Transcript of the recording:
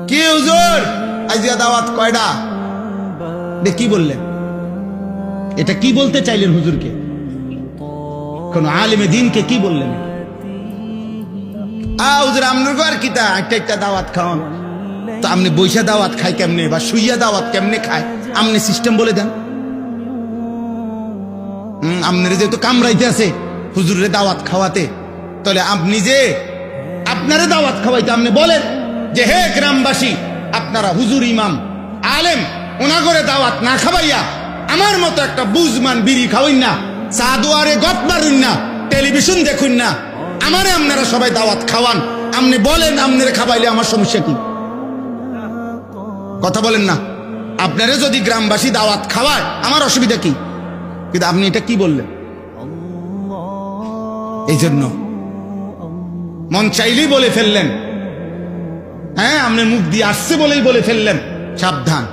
কি হুজুর আজকে দাওয়াত কয়টা? কি বললেন? এটা কি বলতে চাইলেন হুজুরকে? কোন আলেমে দিনকে কি বললেন? হুজুর আমনুর আর কিতা একটা একটা দাওয়াত খাওয়ান। তো আপনি বৈশা দাওয়াত খায় কেমনে বা শুইয়া দাওয়াত কেমনে খায়? আপনি সিস্টেম বলে দেন। আপনার যেহেতু কামড়াইতে আছে হুজুরের দাওয়াত খাওয়াতে, তাহলে আপনি যে আপনারে দাওয়াত খাওয়াইতে আপনি বলেন যে হে গ্রামবাসী, আপনারা হুজুর ইমাম আলেম ওনা করে দাওয়াত না খাওয়াইয়া আমার মতো একটা বুঝমান বিড়ি খাওয়াইন না, চা দুয়ারে গপ মারুন না, টেলিভিশন দেখুন না, আমারে আপনারা সবাই দাওয়াত খাওয়ান। আপনি বলেন আপনারে খাওয়াইলে আমার সমস্যা কি? কথা বলেন না। আপনারে যদি গ্রামবাসী দাওয়াত খাওয়ায় আমার অসুবিধা কি? কিন্তু আপনি এটা কি বললেন? এই জন্য মন চাইলেই বলে ফেললেন। হ্যাঁ, আপনি মুখ দিয়ে আসছে বলেই বলে ফেললেন। সাবধান।